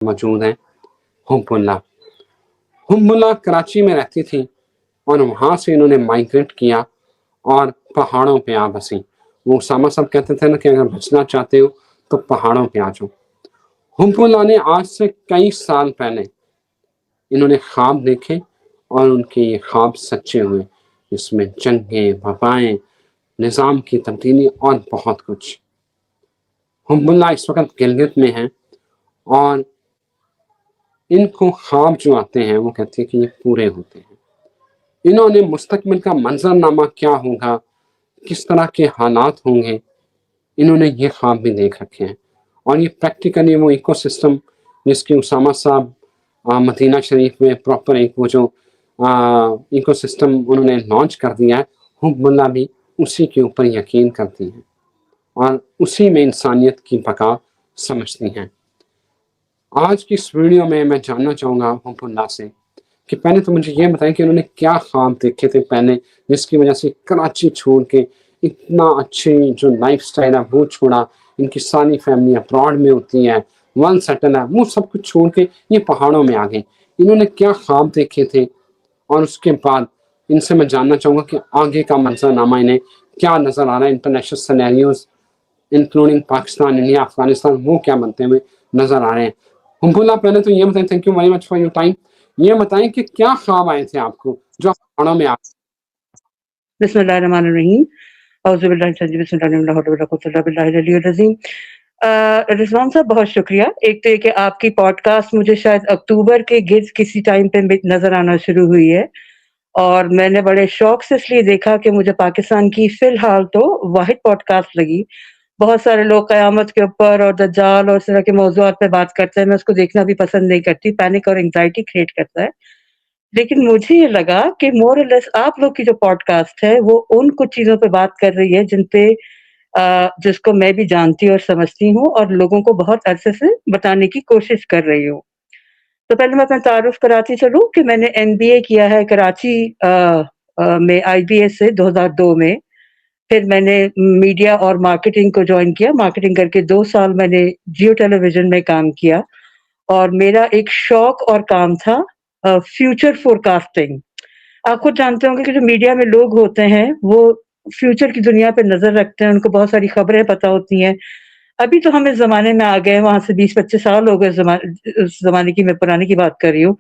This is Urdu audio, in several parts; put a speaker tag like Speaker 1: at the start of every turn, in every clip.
Speaker 1: موجود ہیں حب اللہ. حب اللہ کراچی میں رہتی تھی اور وہاں سے انہوں نے مائیگریٹ کیا اور پہاڑوں پہ آ بسی. وہ اسامہ صاحب کہتے تھے نا کہ اگر بچنا چاہتے ہو تو پہاڑوں پہ آ جاؤ. حب اللہ نے آج سے کئی سال پہلے انہوں نے خواب دیکھے اور ان کے یہ خواب سچے ہوئے، جس میں جنگیں، وبائیں، نظام کی تبدیلی اور بہت کچھ. حب اللہ اس وقت گلگت میں ہیں اور ان کو خواب جو آتے ہیں وہ کہتے ہیں کہ یہ پورے ہوتے ہیں. انہوں نے مستقبل کا منظر نامہ کیا ہوگا، کس طرح کے حالات ہوں گے، انہوں نے یہ خواب بھی دیکھ رکھے ہیں. اور یہ پریکٹیکلی وہ ایکو سسٹم جس کی اسامہ صاحب مدینہ شریف میں پراپر ایک وہ جو ایکو سسٹم انہوں نے لانچ کر دیا ہے، حب اللہ بھی اسی کے اوپر یقین کرتی ہیں اور اسی میں انسانیت کی بقا سمجھتی ہیں. آج کی اس ویڈیو میں جاننا چاہوں گا حب اللہ سے کہ پہلے تو مجھے یہ بتائیں کہ انہوں نے کیا خواب دیکھے تھے پہلے، جس کی وجہ سے کراچی چھوڑ کے اتنا اچھی جو لائف سٹائل ہے وہ چھوڑا. ان کی ساری فیملی ابراڈ میں ہوتی ہے، ون سیٹل ہے، وہ سب کچھ چھوڑ کے یہ پہاڑوں میں آ گئے. انہوں نے کیا خواب دیکھے تھے اور اس کے بعد ان سے میں جاننا چاہوں گا کہ آگے کا منظر نامہ انہیں کیا نظر آ رہا ہے. International scenarios including Pakistan, India, Afghanistan, وہ کیا بنتے ہوئے نظر آ رہے ہیں. حب اللہ پہلے تو یہ بتائیں، thank you very much for your time. یہ بتائیں کہ کیا خواب آئے تھے آپ کو جو پہاڑوں میں
Speaker 2: بسم اللہ الرحمن الرحیم. اعوذ باللہ من الشیطان الرجیم. بسم اللہ الرحمن الرحیم. ولا قوت الا باللہ العلی العظیم. رضوان صاحب بہت شکریہ. ایک تو یہ کہ آپ کی پوڈ کاسٹ مجھے شاید اکتوبر کے گرد کسی ٹائم پہ نظر آنا شروع ہوئی ہے، اور میں نے بڑے شوق سے اس لیے دیکھا کہ مجھے پاکستان کی فی الحال تو واحد پوڈ کاسٹ لگی. بہت سارے لوگ قیامت کے اوپر اور دجال اور اس طرح کے موضوعات پہ بات کرتے ہیں، میں اس کو دیکھنا بھی پسند نہیں کرتی، پینک اور انگزائٹی کریٹ کرتا ہے. لیکن مجھے یہ لگا کہ مور اور لیس آپ لوگ کی جو پوڈ کاسٹ ہے وہ ان کچھ چیزوں پہ بات کر رہی ہے جن پہ جس کو میں بھی جانتی اور سمجھتی ہوں اور لوگوں کو بہت عرصے سے بتانے کی کوشش کر رہی ہوں. تو پہلے میں اپنا تعارف کراتی چلوں کہ میں نے MBA کیا ہے کراچی میں IBS سے 2002 میں. پھر میں نے میڈیا اور مارکیٹنگ کو جوائن کیا. مارکیٹنگ کر کے 2 سال میں نے جیو ٹیلی ویژن میں کام کیا، اور میرا ایک شوق اور کام تھا فیوچر فور کاسٹنگ. آپ خود جانتے ہوں گے کہ جو میڈیا میں لوگ ہوتے ہیں وہ فیوچر کی دنیا پہ نظر رکھتے ہیں، ان کو بہت ساری خبریں پتہ ہوتی ہیں. ابھی تو ہم اس زمانے میں آ گئے، وہاں سے 20-25 سال ہو گئے اس زمانے کی، میں پرانے کی بات کر رہی ہوں،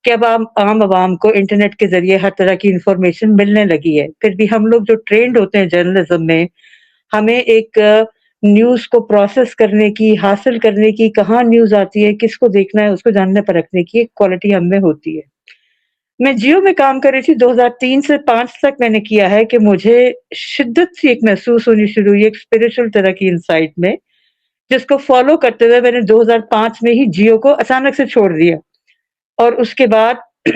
Speaker 2: کہ اب عام عوام کو انٹرنیٹ کے ذریعے ہر طرح کی انفارمیشن ملنے لگی ہے. پھر بھی ہم لوگ جو ٹرینڈ ہوتے ہیں جرنلزم میں، ہمیں ایک نیوز کو پروسیس کرنے کی، حاصل کرنے کی، کہاں نیوز آتی ہے، کس کو دیکھنا ہے، اس کو جاننے پرکھنے کی ایک کوالٹی ہم میں ہوتی ہے. میں جیو میں کام کر رہی تھی 2003 سے 5 تک. میں نے کیا ہے کہ مجھے شدت سے ایک محسوس ہونی شروع ہوئی ایک اسپرچل طرح کی انسائٹ میں، جس کو فالو کرتے ہوئے میں نے 2005 میں ہی جیو کو اچانک سے چھوڑ دیا. اور اس کے بعد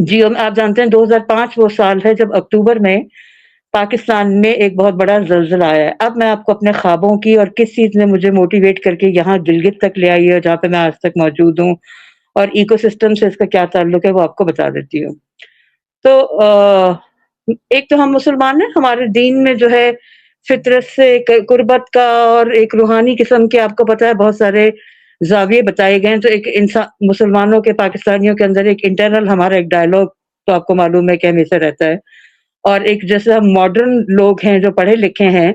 Speaker 2: جیو میں آپ جانتے ہیں 2005 وہ سال ہے جب اکتوبر میں پاکستان میں ایک بہت بڑا زلزلہ آیا ہے. اب میں آپ کو اپنے خوابوں کی اور کس چیز نے مجھے موٹیویٹ کر کے یہاں گلگت تک لے آئی ہے جہاں پہ میں آج تک موجود ہوں، اور ایکو سسٹم سے اس کا کیا تعلق ہے وہ آپ کو بتا دیتی ہوں. تو ایک تو ہم مسلمان ہیں، ہمارے دین میں جو ہے فطرت سے قربت کا اور ایک روحانی قسم کے آپ کو پتہ ہے بہت سارے زاویے بتائے گئے ہیں. تو ایک انسان مسلمانوں کے، پاکستانیوں کے اندر ایک انٹرنل ہمارا ایک ڈائلاگ تو آپ کو معلوم ہے کہ ہمیشہ رہتا ہے. اور ایک جیسے ہم ماڈرن لوگ ہیں جو پڑھے لکھے ہیں،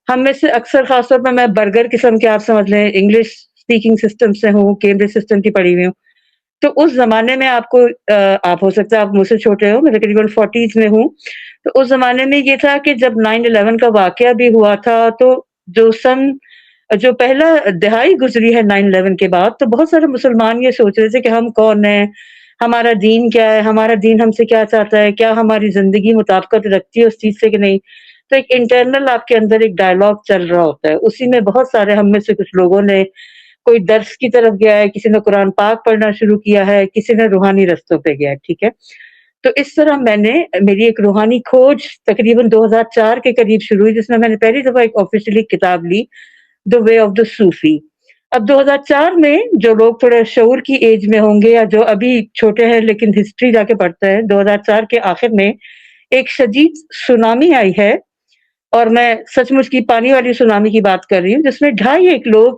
Speaker 2: ہم میں سے اکثر خاص طور پر میں برگر قسم کے آپ سمجھ لیں انگلش اسپیکنگ سسٹم سے ہوں، کیمبرج سسٹم کی پڑھی ہوئی ہوں. تو اس زمانے میں آپ کو آپ ہو سکتا ہے آپ مجھ سے چھوٹے ہو، میں تقریباً 40s میں ہوں. تو اس زمانے میں یہ تھا کہ جب 9/11 کا واقعہ بھی ہوا تھا، تو جو پہلا دہائی گزری ہے 9/11 کے بعد، تو بہت سارے مسلمان یہ سوچ رہے تھے کہ ہم کون ہیں، ہمارا دین کیا ہے، ہمارا دین ہم سے کیا چاہتا ہے، کیا ہماری زندگی مطابقت رکھتی ہے اس چیز سے کہ نہیں. تو ایک انٹرنل آپ کے اندر ایک ڈائلاگ چل رہا ہوتا ہے. اسی میں بہت سارے ہم میں سے کچھ لوگوں نے کوئی درس کی طرف گیا ہے، کسی نے قرآن پاک پڑھنا شروع کیا ہے، کسی نے روحانی رستوں پہ گیا ہے. ٹھیک ہے، تو اس طرح میری ایک روحانی کھوج تقریباً 2004 کے قریب شروع ہوئی، جس میں نے پہلی دفعہ ایک آفیشیلی کتاب لی، دا وے آف دا صوفی. اب 2004 میں جو لوگ تھوڑے شعور کی ایج میں ہوں گے یا جو ابھی چھوٹے ہیں لیکن ہسٹری جا کے پڑھتے ہیں، 2004 کے آخر میں ایک شدید سونامی آئی ہے، اور میں سچ مچ کی پانی والی سونامی کی بات کر رہی ہوں، جس میں 2.5 لوگ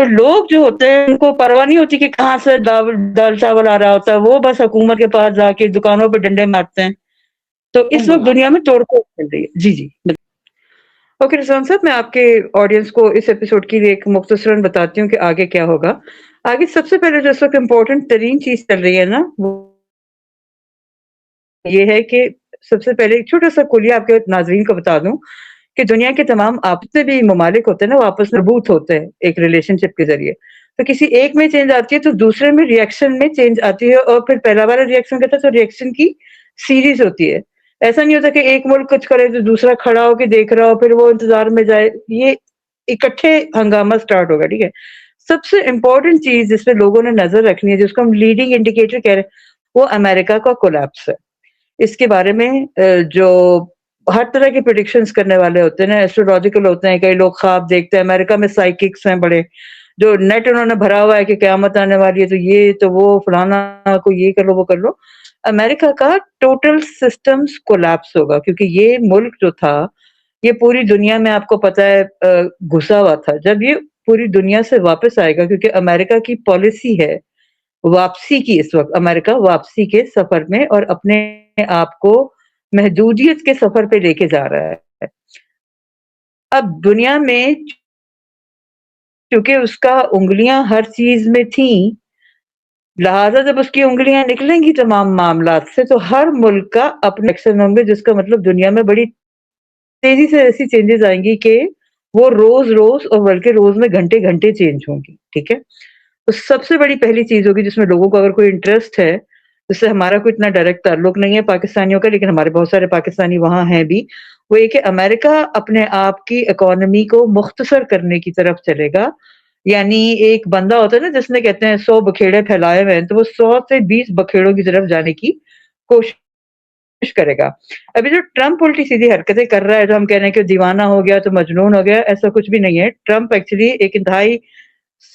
Speaker 2: تو لوگ جو ہوتے ہیں ان کو پرواہ نہیں ہوتی کہ کہاں سے دال چاول آ رہا ہوتا ہے، وہ بس حکومت کے پاس جا کے دکانوں پہ ڈنڈے مارتے ہیں. تو اس وقت دنیا میں توڑ پھوڑ چل رہی ہے. جی اوکے رضوان صاحب، میں آپ کے آڈینس کو اس ایپیسوڈ کی ایک مختصراً بتاتی ہوں کہ آگے کیا ہوگا. آگے سب سے پہلے جو اس وقت امپورٹنٹ ترین چیز چل رہی ہے نا، وہ یہ ہے کہ سب سے پہلے ایک چھوٹا سا کلیہ آپ کے ناظرین کو بتا دوں کہ دنیا کے تمام آپس میں بھی ممالک ہوتے ہیں نا، وہ آپس میں مربوط ہوتے ہیں ایک ریلیشن شپ کے ذریعے. تو کسی ایک میں چینج آتی ہے تو دوسرے میں ریئیکشن میں چینج آتی ہے، اور پھر پہلا والا ریئیکشن کہتا ہے تو ریئیکشن کی سیریز ہوتی ہے. ایسا نہیں ہوتا کہ ایک ملک کچھ کرے تو دوسرا کھڑا ہو کے دیکھ رہا ہو پھر وہ انتظار میں جائے. یہ اکٹھے ہنگامہ سٹارٹ ہوگا. ٹھیک ہے. سب سے امپورٹنٹ چیز جس پہ لوگوں نے نظر رکھنی ہے، جس کو ہم لیڈنگ انڈیکیٹر کہہ رہے ہیں، وہ امریکہ کا کولیپس ہے. اس کے بارے میں جو ہر طرح کے پریڈکشنز کرنے والے ہوتے ہیں نا، ایسٹرولوجیکل ہوتے ہیں، کئی لوگ خواب دیکھتے ہیں. امریکہ میں سائیککس ہیں بڑے، جو نیٹ انہوں نے بھرا ہوا ہے کہ قیامت آنے والی ہے تو یہ تو وہ فلانا کو یہ کر لو وہ کر لو. امریکہ کا ٹوٹل سسٹمز کولیپس ہوگا، کیونکہ یہ ملک جو تھا یہ پوری دنیا میں آپ کو پتا ہے گھسا ہوا تھا. جب یہ پوری دنیا سے واپس آئے گا، کیونکہ امریکہ کی پالیسی ہے واپسی کی، اس وقت امریکہ واپسی کے سفر میں اور اپنے آپ کو محدودیت کے سفر پہ لے کے جا رہا ہے. اب دنیا میں کیونکہ اس کا انگلیاں ہر چیز میں تھیں، لہٰذا جب اس کی انگلیاں نکلیں گی تمام معاملات سے تو ہر ملک کا اپنے ایکشن ہوں گے، جس کا مطلب دنیا میں بڑی تیزی سے ایسی چینجز آئیں گی کہ وہ روز روز اور بلکہ روز میں گھنٹے گھنٹے چینج ہوں گی. ٹھیک ہے. تو سب سے بڑی پہلی چیز ہوگی جس میں لوگوں کو اگر کوئی انٹرسٹ ہے، جس سے ہمارا کوئی اتنا ڈائریکٹ تعلق نہیں ہے پاکستانیوں کا، لیکن ہمارے بہت سارے پاکستانی وہاں ہیں بھی، وہ یہ کہ امریکہ اپنے آپ کی اکانومی کو مختصر کرنے کی طرف چلے گا. یعنی ایک بندہ ہوتا ہے نا جس نے کہتے ہیں 100 بکھیڑے پھیلائے ہوئے ہیں، تو وہ 100 سے 20 بکھیڑوں کی طرف جانے کی کوشش کرے گا. ابھی جو ٹرمپ الٹی سیدھی حرکتیں کر رہا ہے، جو ہم کہہ رہے ہیں کہ دیوانہ ہو گیا تو مجنون ہو گیا، ایسا کچھ بھی نہیں ہے. ٹرمپ ایکچولی ایک انتہائی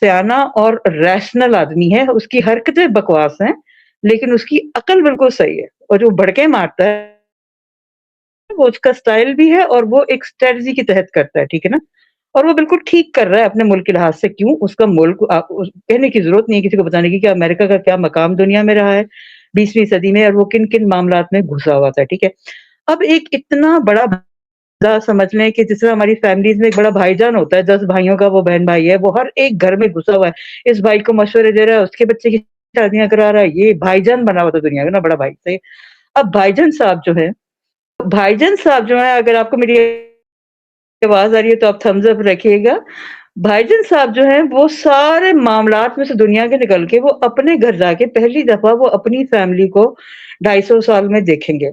Speaker 2: سیانہ اور ریشنل آدمی ہے. اس کی حرکتیں بکواس ہیں لیکن اس کی عقل بالکل صحیح ہے، اور جو بھڑکے مارتا ہے وہ اس کا سٹائل بھی ہے اور وہ ایک اسٹریٹجی کے تحت کرتا ہے. ٹھیک ہے نا. اور وہ بالکل ٹھیک کر رہا ہے اپنے ملک کے لحاظ سے. کیوں؟ اس کا ملک کہنے کی ضرورت نہیں ہے کسی کو بتانے کی کہ امریکہ کا کیا مقام دنیا میں رہا ہے 20ویں صدی میں، اور وہ کن کن معاملات میں گھسا ہوا تھا. ٹھیک ہے. اب ایک اتنا بڑا سمجھ لیں کہ جس طرح ہماری فیملیز میں ایک بڑا بھائی جان ہوتا ہے، 10 بھائیوں کا وہ بہن بھائی ہے، وہ ہر ایک گھر میں گھسا ہوا ہے، اس بھائی کو مشورے دے رہا ہے، اس کے بچے کی شادیاں کرا رہا ہے. یہ بھائی جان بنا ہوا تھا دنیا کا نا، بڑا بھائی سے. اب بھائی جان صاحب جو ہے، اگر آپ کو میری آواز آ رہی ہے تو آپ تھمز اپ رکھیے گا. بھائی جان صاحب جو ہیں وہ سارے معاملات میں سے دنیا کے نکل کے وہ اپنے گھر جا کے پہلی دفعہ وہ اپنی فیملی کو 250 سال میں دیکھیں گے،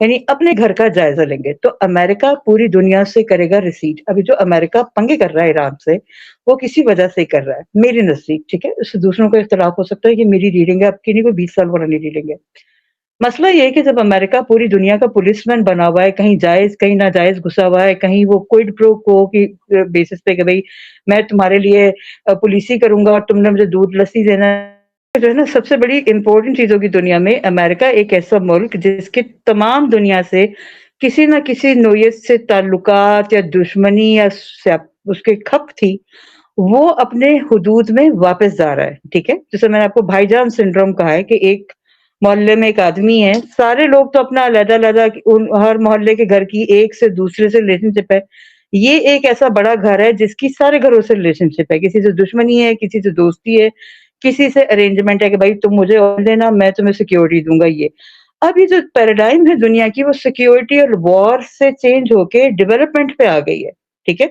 Speaker 2: یعنی اپنے گھر کا جائزہ لیں گے. تو امریکہ پوری دنیا سے کرے گا ریسیڈ. ابھی جو امریکہ پنگے کر رہا ہے ایران سے، وہ کسی وجہ سے کر رہا ہے میری نزدیک. ٹھیک ہے. اس سے دوسروں کا اختلاف ہو سکتا ہے کہ میری ریڈنگ ہے، آپ کی نہیں، کوئی 20 سال پرانی ریڈنگ ہے. مسئلہ یہ ہے کہ جب امریکہ پوری دنیا کا پولیس مین بنا ہوا ہے، کہیں جائز کہیں ناجائز گھسا ہوا ہے، کہیں وہ کوئڈ پرو کو کی بیسس پہ کہ بھئی میں تمہارے لیے پولیسی کروں گا اور تم نے مجھے دودھ لسی دینا ہے، جو ہے نا سب سے بڑی امپورٹنٹ چیزوں کی دنیا میں امریکہ ایک ایسا ملک جس کے تمام دنیا سے کسی نہ کسی نوعیت سے تعلقات یا دشمنی یا اس کے کھپ تھی، وہ اپنے حدود میں واپس جا رہا ہے. ٹھیک ہے. جیسے میں نے آپ کو بھائی جان سنڈروم کہا ہے کہ ایک محلے میں ایک آدمی ہے، سارے لوگ تو اپنا علیحدہ علیحدہ ہر محلے کے گھر کی ایک سے دوسرے سے ریلیشن شپ ہے. یہ ایک ایسا بڑا گھر ہے جس کی سارے گھروں سے ریلیشن شپ ہے، کسی سے دشمنی ہے، کسی سے دوستی ہے، کسی سے ارینجمنٹ ہے کہ بھائی تم مجھے اور دینا میں تمہیں سیکیورٹی دوں گا. اب یہ جو پیراڈائم ہے دنیا کی، وہ سیکیورٹی اور وار سے چینج ہو کے ڈیولپمنٹ پہ آ گئی ہے. ٹھیک ہے.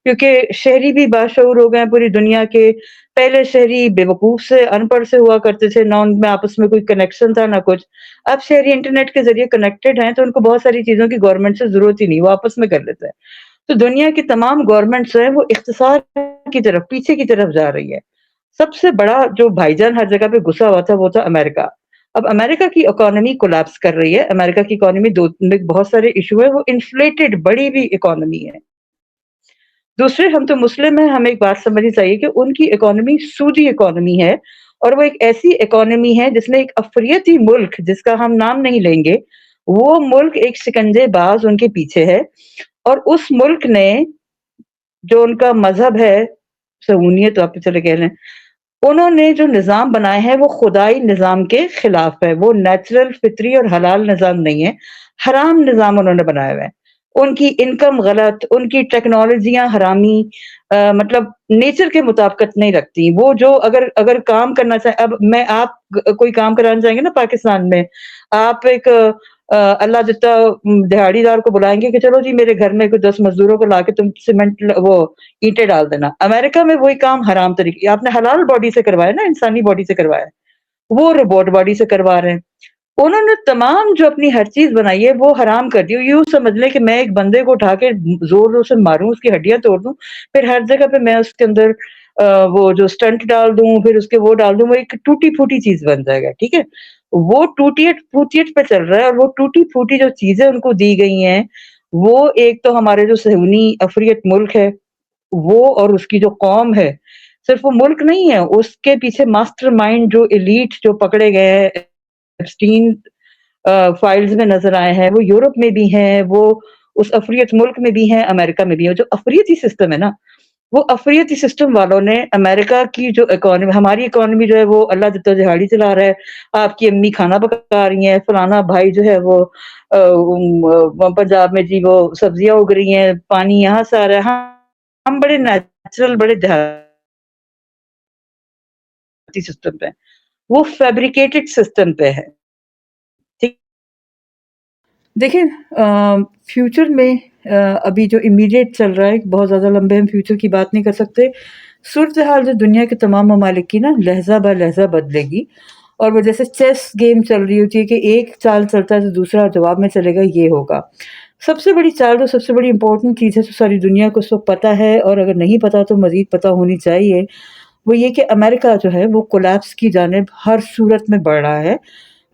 Speaker 2: کیونکہ شہری بھی باشعور ہو گئے ہیں پوری دنیا کے. پہلے شہری بے وقوف سے ان پڑھ سے ہوا کرتے تھے، نہ ان میں آپس میں کوئی کنیکشن تھا نہ کچھ. اب شہری انٹرنیٹ کے ذریعے کنیکٹڈ ہیں تو ان کو بہت ساری چیزوں کی گورنمنٹ سے ضرورت ہی نہیں، وہ آپس میں کر لیتے ہیں. تو دنیا کی تمام گورنمنٹس ہیں وہ اختصار کی طرف، پیچھے کی طرف جا رہی ہے. سب سے بڑا جو بھائی جان ہر جگہ پہ گھسا ہوا تھا وہ تھا امریکہ. اب امریکہ کی اکانومی کولیپس کر رہی ہے. امریکہ کی اکانومی بہت سارے ایشو ہے، وہ انفلیٹڈ بڑی بھی اکانومی ہے. دوسرے ہم تو مسلم ہیں، ہمیں ایک بات سمجھنی چاہیے کہ ان کی اکانومی سودی اکانومی ہے، اور وہ ایک ایسی اکانومی ہے جس میں ایک افریتی ملک جس کا ہم نام نہیں لیں گے، وہ ملک ایک شکنجے باز ان کے پیچھے ہے. اور اس ملک نے جو ان کا مذہب ہے صہیونیت آپ چلے کہہ لیں، انہوں نے جو نظام بنائے ہیں وہ خدائی نظام کے خلاف ہے، وہ نیچرل فطری اور حلال نظام نہیں ہے، حرام نظام انہوں نے بنایا ہوا ہے۔ ان کی انکم غلط، ان کی ٹیکنالوجیاں حرامی، مطلب نیچر کے مطابقت نہیں رکھتی۔ وہ جو اگر کام کرنا چاہے، اب میں آپ کوئی کام کرانا چاہیں گے نا پاکستان میں، آپ ایک اللہ جتا دہاڑی دار کو بلائیں گے کہ چلو جی میرے گھر میں کوئی 10 مزدوروں کو لا کے تم سیمنٹ وہ اینٹیں ڈال دینا۔ امریکہ میں وہی کام حرام طریقے، آپ نے حلال باڈی سے کروایا نا، انسانی باڈی سے کروایا، وہ روبوٹ باڈی سے کروا رہے ہیں۔ انہوں نے تمام جو اپنی ہر چیز بنائی ہے وہ حرام کر دی۔ یوں سمجھ لیں کہ میں ایک بندے کو اٹھا کے زور زور سے ماروں، اس کی ہڈیاں توڑ دوں، پھر ہر جگہ پہ میں اس کے اندر وہ جو سٹنٹ ڈال دوں، پھر اس کے وہ ڈال دوں، وہ ایک ٹوٹی پھوٹی چیز بن جائے گا، ٹھیک ہے؟ وہ ٹوٹیٹ پھوٹیٹ پہ چل رہا ہے، اور وہ ٹوٹی پھوٹی جو چیزیں ان کو دی گئی ہیں، وہ ایک تو ہمارے جو صہیونی افریت ملک ہے وہ، اور اس کی جو قوم ہے، صرف وہ ملک نہیں ہے، اس کے پیچھے ماسٹر مائنڈ جو ایلیٹ جو پکڑے گئے ہیں، ایپسٹین فائلز میں نظر آئے ہیں، وہ یورپ میں بھی ہیں، وہ اس افریت ملک میں بھی ہیں، امریکہ میں بھی ہیں۔ جو افریتی سسٹم ہے نا، وہ افریتی سسٹم والوں نے امریکہ کی جو اکانومی، ہماری اکانومی جو ہے وہ اللہ جتا دہاڑی چلا رہا ہے، آپ کی امی کھانا پکا رہی ہیں، فلانا بھائی جو ہے وہ پنجاب میں جی وہ سبزیاں اگ رہی ہیں، پانی یہاں سے آ رہا ہے، ہم بڑے نیچرل، بڑے دیہاتی سسٹم پہ ہیں، وہ فیبریکیٹڈ سسٹم پہ ہے، ٹھیک۔ دیکھیں فیوچر میں ابھی جو امیڈیٹ چل رہا ہے، بہت زیادہ لمبے ہم فیوچر کی بات نہیں کر سکتے۔ صورتحال جو دنیا کے تمام ممالک کی نا لہجہ بہ لہجہ بدلے گی، اور وہ جیسے چیس گیم چل رہی ہوتی ہے کہ ایک چال چلتا ہے تو دوسرا جواب میں چلے گا، یہ ہوگا۔ سب سے بڑی چال جو سب سے بڑی امپورٹنٹ چیز ہے جو ساری دنیا کو اس وقت پتہ ہے، اور اگر نہیں پتہ تو مزید پتہ ہونی چاہیے، وہ یہ کہ امریکہ جو ہے وہ کولیپس کی جانب ہر صورت میں بڑھ رہا ہے۔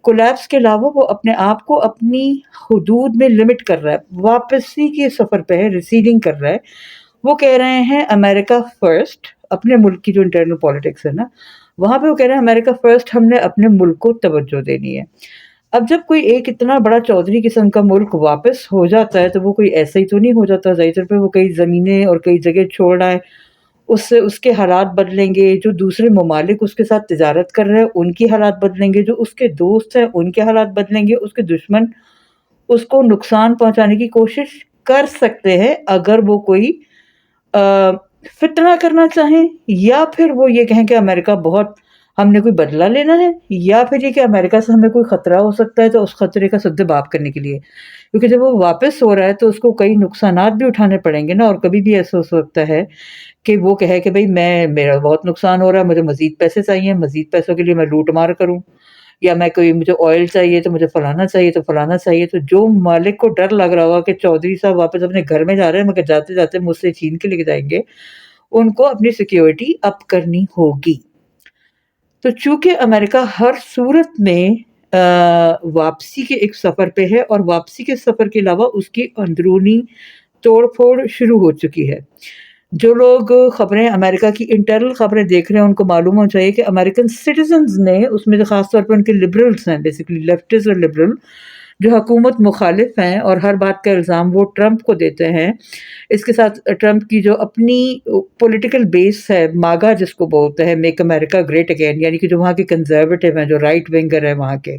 Speaker 2: کولیپس کے علاوہ وہ اپنے آپ کو اپنی حدود میں لمٹ کر رہا ہے، واپسی کے سفر پہ ہے، ریسیڈنگ کر رہا ہے۔ وہ کہہ رہے ہیں امریکہ فرسٹ، اپنے ملک کی جو انٹرنل پالیٹکس ہے نا، وہاں پہ وہ کہہ رہے ہیں امریکہ فرسٹ، ہم نے اپنے ملک کو توجہ دینی ہے۔ اب جب کوئی ایک اتنا بڑا چودھری قسم کا ملک واپس ہو جاتا ہے تو وہ کوئی ایسا ہی تو نہیں ہو جاتا، ظاہر طور پہ وہ کئی زمینیں اور کئی جگہ چھوڑ رہا ہے، اس سے اس کے حالات بدلیں گے، جو دوسرے ممالک اس کے ساتھ تجارت کر رہے ہیں ان کی حالات بدلیں گے، جو اس کے دوست ہیں ان کے حالات بدلیں گے، اس کے دشمن اس کو نقصان پہنچانے کی کوشش کر سکتے ہیں اگر وہ کوئی فتنہ کرنا چاہیں، یا پھر وہ یہ کہیں کہ امریکہ بہت، ہم نے کوئی بدلہ لینا ہے، یا پھر یہ کہ امریکہ سے ہمیں کوئی خطرہ ہو سکتا ہے تو اس خطرے کا سدباب کرنے کے لیے، کیونکہ جب وہ واپس ہو رہا ہے تو اس کو کئی نقصانات بھی اٹھانے پڑیں گے نا، اور کبھی بھی ایسا ہو سکتا ہے کہ وہ کہے کہ بھئی میرا بہت نقصان ہو رہا ہے، مجھے مزید پیسے چاہیے، مزید پیسوں کے لیے میں لوٹ مار کروں، یا میں کوئی مجھے آئل چاہیے تو مجھے فلانا چاہیے تو فلانا چاہیے۔ تو جو مالک کو ڈر لگ رہا ہوگا کہ چودھری صاحب واپس اپنے گھر میں جا رہے ہیں مگر جاتے جاتے مجھ سے چھین کے لے کے جائیں گے، ان کو اپنی سیکیورٹی اپ کرنی ہوگی۔ تو چونکہ امریکہ ہر صورت میں واپسی کے ایک سفر پہ ہے، اور واپسی کے سفر کے علاوہ اس کی اندرونی توڑ پھوڑ شروع ہو چکی ہے۔ جو لوگ خبریں امریکہ کی انٹرنل خبریں دیکھ رہے ہیں ان کو معلوم ہونا چاہیے کہ امریکن سٹیزنز نے، اس میں خاص طور پر ان کے لبرلز ہیں، بیسیکلی لیفٹسٹ اور لبرل جو حکومت مخالف ہیں اور ہر بات کا الزام وہ ٹرمپ کو دیتے ہیں، اس کے ساتھ ٹرمپ کی جو اپنی پولیٹیکل بیس ہے، ماگا جس کو بولتے ہیں، میک امریکہ گریٹ اگین، یعنی کہ جو وہاں کے کنزرویٹو ہیں، جو رائٹ ونگر ہیں وہاں کے،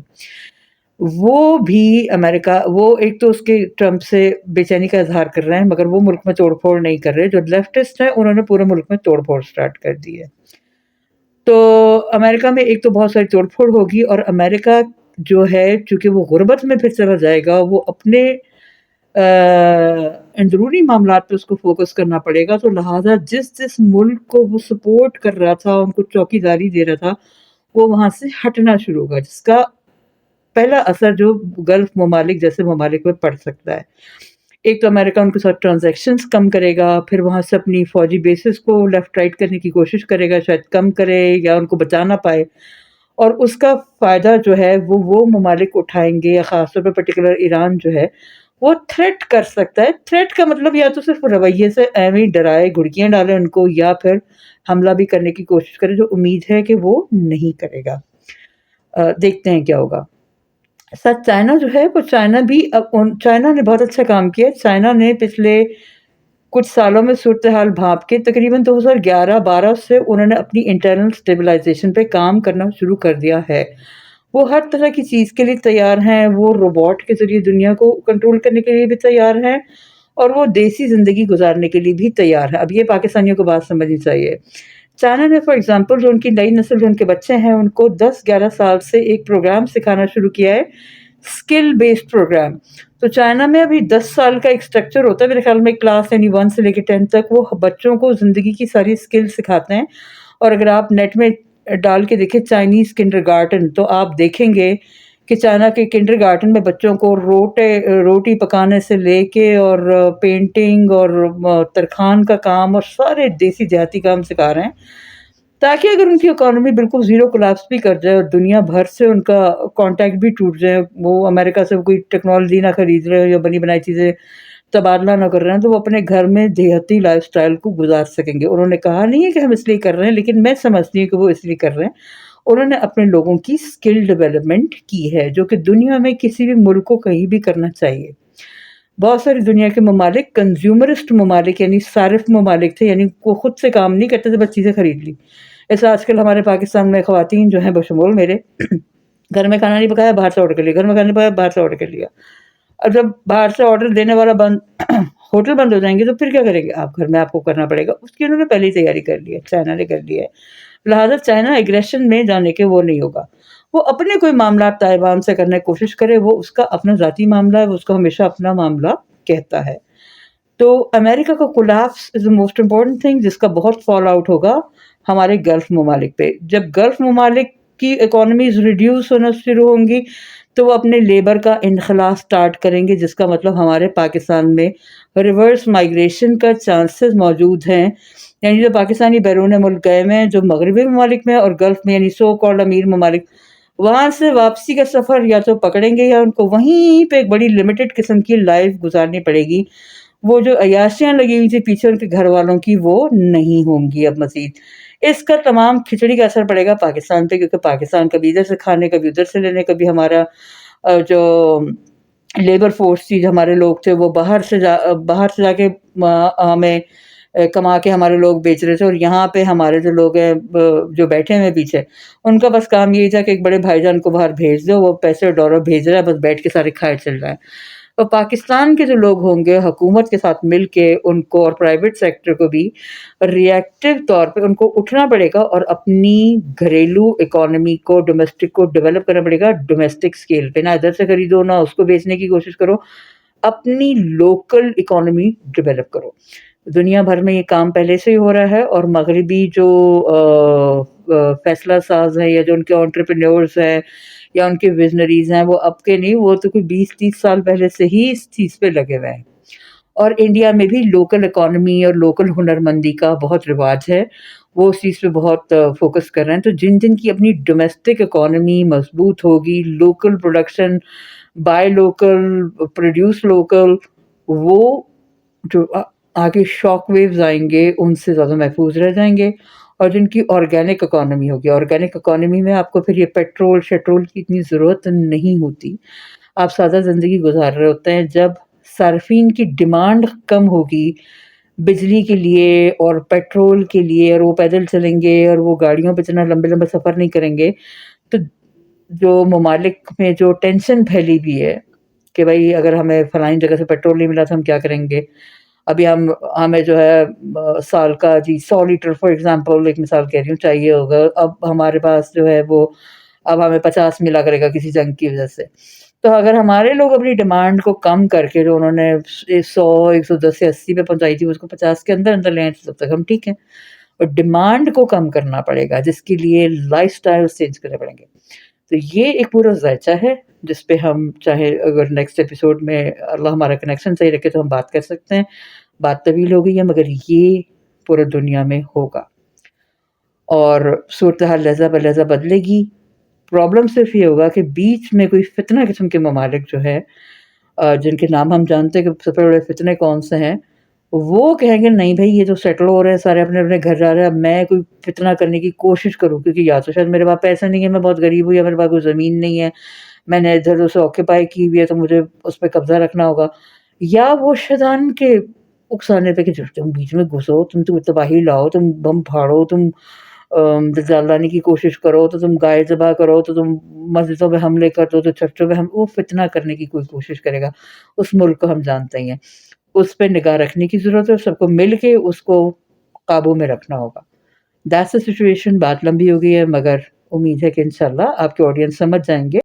Speaker 2: وہ بھی امریکہ، وہ ایک تو اس کے ٹرمپ سے بے چینی کا اظہار کر رہے ہیں، مگر وہ ملک میں توڑ پھوڑ نہیں کر رہے۔ جو لیفٹسٹ ہیں انہوں نے پورے ملک میں توڑ پھوڑ سٹارٹ کر دی ہے۔ تو امریکہ میں ایک تو بہت ساری توڑ پھوڑ ہوگی، اور امریکہ جو ہے چونکہ وہ غربت میں پھر چلا جائے گا، وہ اپنے اندرونی معاملات پہ اس کو فوکس کرنا پڑے گا، تو لہٰذا جس ملک کو وہ سپورٹ کر رہا تھا، ان کو چوکی داری دے رہا تھا، وہ وہاں سے ہٹنا شروع ہوگا، جس کا پہلا اثر جو گلف ممالک جیسے ممالک میں پڑ سکتا ہے۔ ایک تو امریکہ ان کے ساتھ ٹرانزیکشنز کم کرے گا، پھر وہاں سے اپنی فوجی بیسز کو لیفٹ رائٹ کرنے کی کوشش کرے گا، شاید کم کرے یا ان کو بچا نہ پائے، اور اس کا فائدہ جو ہے وہ ممالک اٹھائیں گے، یا خاص طور پہ پرٹیکولر ایران جو ہے وہ تھریٹ کر سکتا ہے۔ تھریٹ کا مطلب یا تو صرف رویے سے ایویں ڈرائے گھڑکیاں ڈالے ان کو، یا پھر حملہ بھی کرنے کی کوشش کرے، جو امید ہے کہ وہ نہیں کرے گا۔ دیکھتے ہیں کیا ہوگا۔ ساتھ چائنا جو ہے وہ چائنا نے بہت اچھا کام کیا۔ چائنا نے پچھلے کچھ سالوں میں صورتحال بھانپ کے تقریباً 2011-12 سے انہوں نے اپنی انٹرنل اسٹیبلائزیشن پہ کام کرنا شروع کر دیا ہے. وہ ہر طرح کی چیز کے لیے تیار ہیں. وہ روبوٹ کے ذریعے دنیا کو کنٹرول کرنے کے لیے بھی تیار ہیں اور وہ دیسی زندگی گزارنے کے لیے بھی تیار ہیں. اب یہ پاکستانیوں کو بات سمجھنی چاہیے. چائنا نے فار ایگزامپل جو ان کی نئی نسل جو ان کے بچے ہیں ان کو 10-11 سال سے ایک پروگرام سکھانا شروع کیا ہے, اسکل بیسڈ پروگرام. تو چائنا میں ابھی 10 سال کا ایک سٹرکچر ہوتا ہے میرے خیال میں, کلاس یعنی 1 سے لے کے 10 تک وہ بچوں کو زندگی کی ساری اسکل سکھاتے ہیں. اور اگر آپ نیٹ میں ڈال کے دیکھیں چائنیز کنڈر گارٹن تو آپ دیکھیں گے کہ چائنا کے کنڈر گارٹن میں بچوں کو روٹی پکانے سے لے کے اور پینٹنگ اور ترخان کا کام اور سارے دیسی دیہاتی کام سکھا رہے ہیں, تاکہ اگر ان کی اکانومی بالکل زیرو کولیپس بھی کر جائے اور دنیا بھر سے ان کا کانٹیکٹ بھی ٹوٹ جائے, وہ امریکہ سے کوئی ٹیکنالوجی نہ خرید رہے ہو یا بنی بنائی چیزیں تبادلہ نہ کر رہے ہیں, تو وہ اپنے گھر میں دیہاتی لائف سٹائل کو گزار سکیں گے. انہوں نے کہا نہیں ہے کہ ہم اس لیے کر رہے ہیں, لیکن میں سمجھتی ہوں کہ وہ اس لیے کر رہے ہیں. انہوں نے اپنے لوگوں کی اسکل ڈیولپمنٹ کی ہے, جو کہ دنیا میں کسی بھی ملک کو کہیں بھی کرنا چاہیے. بہت ساری دنیا کے ممالک کنزیومرسٹ ممالک یعنی صارف ممالک تھے, یعنی وہ خود سے کام نہیں کرتے تھے, بس چیزیں خرید لی. ایسا آج کل ہمارے پاکستان میں خواتین جو ہیں بشمول میرے, گھر میں کھانا نہیں پکایا باہر سے آرڈر کر لیا, گھر میں کھانا نہیں پکایا باہر سے آرڈر کر لیا. اور جب باہر سے آرڈر دینے والا ہوٹل بند ہو جائیں گے تو پھر کیا کریں گے آپ؟ گھر میں آپ کو کرنا پڑے گا. اس کی انہوں نے پہلے ہی تیاری کر لی ہے, چائنا نے کر لی ہے. لہٰذا چائنا ایگریشن میں جانے کے وہ نہیں ہوگا. وہ اپنے کوئی معاملات تائیوان سے کرنے کی کوشش کرے, وہ اس کا اپنا ذاتی معاملہ ہے, وہ اس کو ہمیشہ اپنا معاملہ کہتا ہے. تو امریکہ کا collapse is the most important thing, جس کا بہت فال آؤٹ ہوگا ہمارے گلف ممالک پہ. جب گلف ممالک کی اکانومیز ریڈیوس ہونا شروع ہوں گی تو وہ اپنے لیبر کا انخلا سٹارٹ کریں گے, جس کا مطلب ہمارے پاکستان میں ریورس مائگریشن کا چانسز موجود ہیں. یعنی جو پاکستانی بیرون ملک گئے ہیں, جو مغربی ممالک میں اور گلف میں یعنی سو کالڈ امیر ممالک, وہاں سے واپسی کا سفر یا تو پکڑیں گے یا ان کو وہیں پہ ایک بڑی لمیٹڈ قسم کی لائف گزارنی پڑے گی. وہ جو عیاشیاں لگی ہوئی تھی پیچھے ان کے گھر والوں کی, وہ نہیں ہوں گی اب مزید. اس کا تمام کھچڑی کا اثر پڑے گا پاکستان پہ, کیونکہ پاکستان کبھی ادھر سے کھانے, کبھی ادھر سے لینے, کبھی ہمارا جو لیبر فورس تھی, جو ہمارے لوگ تھے وہ باہر سے جا کے ہمیں کما کے ہمارے لوگ بیچ رہے تھے, اور یہاں پہ ہمارے جو لوگ ہیں جو بیٹھے ہوئے پیچھے, ان کا بس کام یہی تھا کہ ایک بڑے بھائی جان کو باہر بھیج دو, وہ پیسے اور ڈالر بھیج رہا ہے, بس بیٹھ کے سارے کھائے چل رہا ہے. اور پاکستان کے جو لوگ ہوں گے حکومت کے ساتھ مل کے, ان کو اور پرائیویٹ سیکٹر کو بھی ری ایکٹیو طور پہ ان کو اٹھنا پڑے گا اور اپنی گھریلو اکانومی کو, ڈومیسٹک کو ڈیولپ کرنا پڑے گا ڈومیسٹک اسکیل پہ. نہ ادھر سے خریدو نہ اس کو بیچنے کی کوشش کرو, اپنی لوکل اکانومی ڈیولپ کرو. دنیا بھر میں یہ کام پہلے سے ہی ہو رہا ہے, اور مغربی جو فیصلہ ساز ہیں یا جو ان کے انٹرپرینورز ہیں یا ان کے ویژنریز ہیں, وہ اب کے نہیں, وہ تو کوئی 20-30 سال پہلے سے ہی اس چیز پہ لگے ہوئے ہیں. اور انڈیا میں بھی لوکل اکانومی اور لوکل ہنرمندی کا بہت رواج ہے, وہ اس چیز پہ بہت فوکس کر رہے ہیں. تو جن جن کی اپنی ڈومیسٹک اکانومی مضبوط ہوگی, local production, by local, produce local, وہ جو آگے شاک ویوز آئیں گے ان سے زیادہ محفوظ رہ جائیں گے. اور جن کی آرگینک اکانومی ہوگی, آرگینک اکانومی میں آپ کو پھر یہ پیٹرول شیٹرول کی اتنی ضرورت نہیں ہوتی, آپ سادہ زندگی گزار رہے ہوتے ہیں. جب صارفین کی ڈیمانڈ کم ہوگی بجلی کے لیے اور پیٹرول کے لیے, اور وہ پیدل چلیں گے اور وہ گاڑیوں پہ اتنا لمبے لمبے سفر نہیں کریں گے, تو جو ممالک میں جو ٹینشن پھیلی ہوئی ہے کہ بھائی اگر ہمیں فلانی جگہ سے پیٹرول نہیں ملا تو ہم کیا کریں گے. ابھی ہمیں جو ہے سال کا 100 لیٹر فار ایگزامپل, ایک مثال کہہ رہی ہوں, چاہیے ہوگا. اب ہمارے پاس جو ہے وہ اب ہمیں 50 ملا کرے گا کسی جنگ کی وجہ سے. تو اگر ہمارے لوگ اپنی ڈیمانڈ کو کم کر کے, جو انہوں نے 100 110 سے 80 پہ پہنچائی تھی, اس کو 50 کے اندر اندر لے آئیں, تب تک ہم ٹھیک ہیں. اور ڈیمانڈ کو کم کرنا پڑے گا, جس کے لیے لائف سٹائل چینج کرنے پڑیں گے. تو یہ ایک پورا ذائچہ ہے جس پہ ہم چاہے اگر نیکسٹ ایپیسوڈ میں اللہ ہمارا کنیکشن صحیح رکھے تو ہم بات کر سکتے ہیں. بات طویل ہو گئی ہے, مگر یہ پورے دنیا میں ہوگا اور صورتحال لہجہ بہ لہجہ بدلے گی. پرابلم صرف یہ ہوگا کہ بیچ میں کوئی فتنہ قسم کے ممالک جو ہے, جن کے نام ہم جانتے ہیں کہ سب سے بڑے فتنے کون سے ہیں, وہ کہیں گے نہیں بھائی یہ تو سیٹل ہو رہے ہیں سارے, اپنے اپنے گھر جا رہے ہیں, اب میں کوئی فتنہ کرنے کی کوشش کروں, کیونکہ یا تو شاید میرے پاس پیسے نہیں ہے, میں بہت غریب ہوں, یا میرے پاس کوئی زمین نہیں ہے, میں نے ادھر سے آکوپائی کی ہوئی ہے تو مجھے اس پہ قبضہ رکھنا ہوگا, یا وہ شیطان کے اکسانے پہ کہ تم بیچ میں گھسو، تم تباہی لاؤ، تم بم پھاڑو، تم دجال لانے کی کوشش کرو، تو تم گائے ذبح کرو، تو تم مسجدوں پہ حملے کر دو، تو چرچوں پہ وہ فتنہ کرنے کی کوئی کوشش کرے گا، اس ملک کو ہم جانتے ہی ہیں. اس پہ نگاہ رکھنے کی ضرورت ہے، سب کو مل کے اس کو قابو میں رکھنا ہوگا. That's a situation. بات لمبی ہو گئی ہے مگر امید ہے کہ انشاءاللہ آپ کے آڈینس سمجھ جائیں گے.